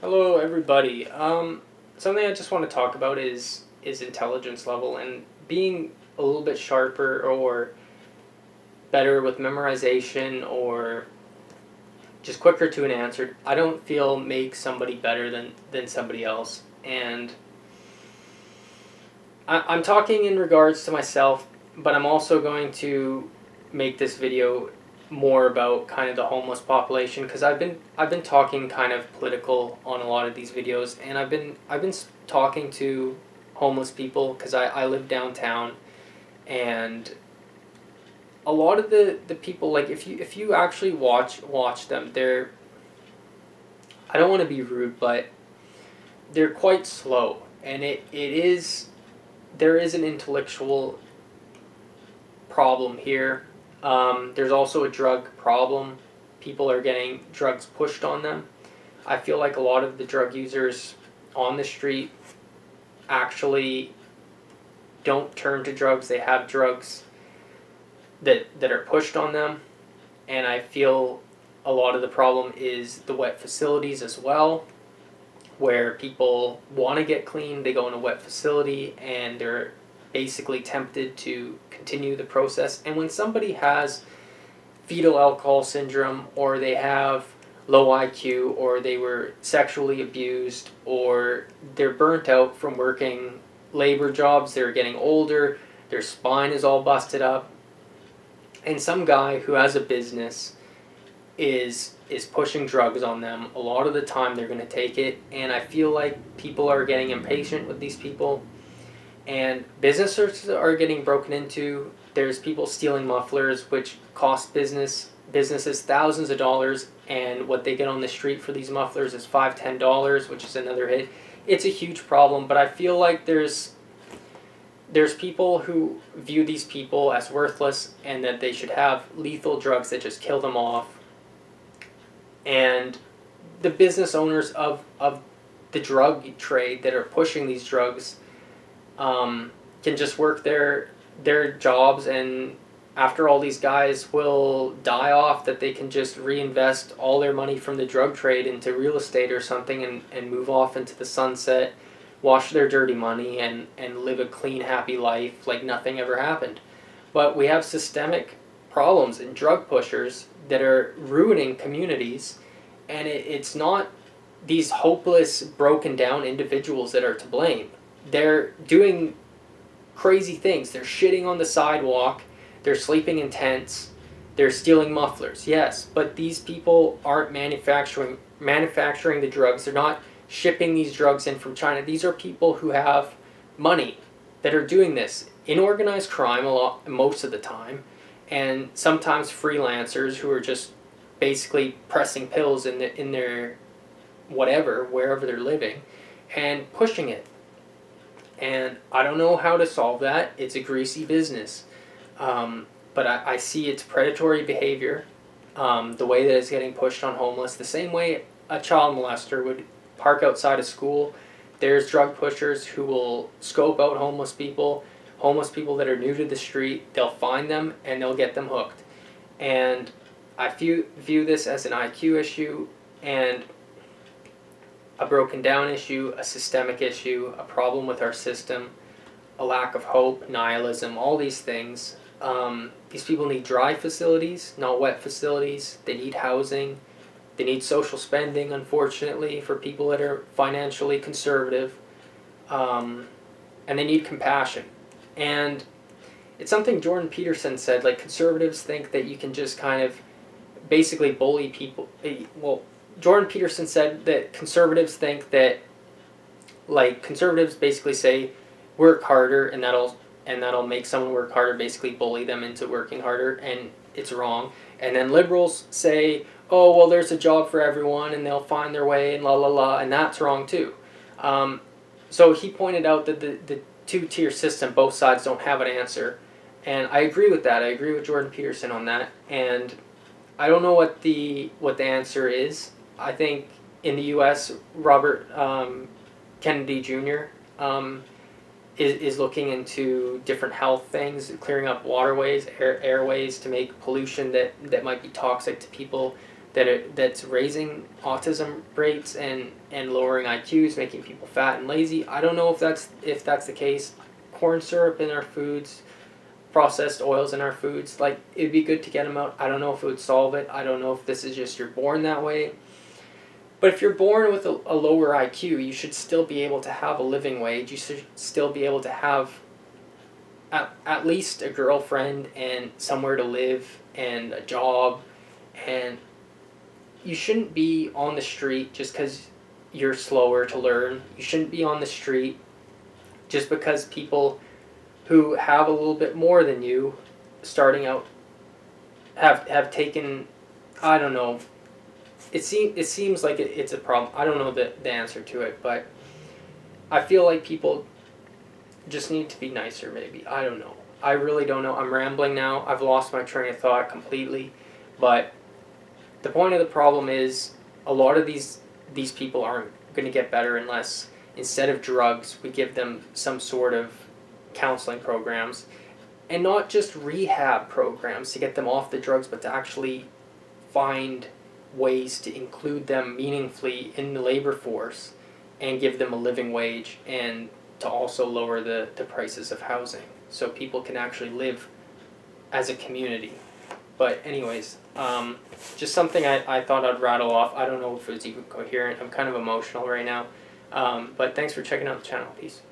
Hello, everybody. Something I just want to talk about is intelligence level and being a little bit sharper or better with memorization or just quicker to an answer. I don't feel makes somebody better than somebody else. And I'm talking in regards to myself, but I'm also going to make this video more about kind of the homeless population because I've been talking kind of political on a lot of these videos, and I've been talking to homeless people because I live downtown, and a lot of the people, like, if you actually watch them, they're, I don't want to be rude, but they're quite slow, and it is, there is an intellectual problem here. There's also a drug problem. People are getting drugs pushed on them. I feel like a lot of the drug users on the street actually don't turn to drugs. They have drugs that are pushed on them. And I feel a lot of the problem is the wet facilities as well, where people want to get clean, they go in a wet facility, and they're basically tempted to continue the process. And when somebody has fetal alcohol syndrome, or they have low IQ, or they were sexually abused, or they're burnt out from working labor jobs, they're getting older, their spine is all busted up, and some guy who has a business is pushing drugs on them, a lot of the time they're going to take it. And I feel like people are getting impatient with these people, and businesses are getting broken into. There's people stealing mufflers, which cost businesses thousands of dollars, and what they get on the street for these mufflers is $5-10, which is another hit. It's a huge problem, but I feel like there's people who view these people as worthless and that they should have lethal drugs that just kill them off. And the business owners of the drug trade that are pushing these drugs can just work their jobs, and after all these guys will die off, that they can just reinvest all their money from the drug trade into real estate or something, and move off into the sunset, wash their dirty money, and live a clean, happy life like nothing ever happened. But we have systemic problems and drug pushers that are ruining communities, and it's not these hopeless, broken down individuals that are to blame. They're doing crazy things. They're shitting on the sidewalk, they're sleeping in tents, they're stealing mufflers, yes, but these people aren't manufacturing the drugs. They're not shipping these drugs in from China. These are people who have money that are doing this in organized crime most of the time, and sometimes freelancers who are just basically pressing pills in their whatever, wherever they're living, and pushing it. And I don't know how to solve that. It's a greasy business. But I see its predatory behavior, the way that it's getting pushed on homeless, the same way a child molester would park outside a school. There's drug pushers who will scope out homeless people that are new to the street. They'll find them and they'll get them hooked. And I view this as an IQ issue, and a broken down issue, a systemic issue, a problem with our system, a lack of hope, nihilism, all these things. These people need dry facilities, not wet facilities. They need housing. They need social spending, unfortunately, for people that are financially conservative. And they need compassion. And it's something Jordan Peterson said, like, conservatives think that you can just kind of basically bully people. Well, Jordan Peterson said that conservatives think that, like, conservatives basically say work harder, and that'll make someone work harder, basically bully them into working harder, and it's wrong. And then liberals say, oh, well, there's a job for everyone and they'll find their way and la la la, and that's wrong too. So he pointed out that the two-tier system, both sides don't have an answer, and I agree with that. I agree with Jordan Peterson on that, and I don't know what the answer is. I think in the U.S., Robert Kennedy Jr. Is looking into different health things, clearing up waterways, airways, to make pollution that might be toxic to people that's raising autism rates and lowering IQs, making people fat and lazy. I don't know if that's the case. Corn syrup in our foods, processed oils in our foods, like, it'd be good to get them out. I don't know if it would solve it. I don't know if this is just you're born that way. But if you're born with a lower IQ, you should still be able to have a living wage. You should still be able to have at least a girlfriend and somewhere to live and a job. And you shouldn't be on the street just because you're slower to learn. You shouldn't be on the street just because people who have a little bit more than you starting out have taken, I don't know, it seems like it's a problem. I don't know the answer to it, but I feel like people just need to be nicer, maybe. I don't know. I really don't know. I'm rambling now. I've lost my train of thought completely. But the point of the problem is a lot of these people aren't going to get better unless, instead of drugs, we give them some sort of counseling programs. And not just rehab programs to get them off the drugs, but to actually find ways to include them meaningfully in the labor force and give them a living wage, and to also lower the prices of housing so people can actually live as a community. But anyways, just something I thought I'd rattle off. I don't know if it's even coherent. I'm kind of emotional right now. But thanks for checking out the channel. Peace.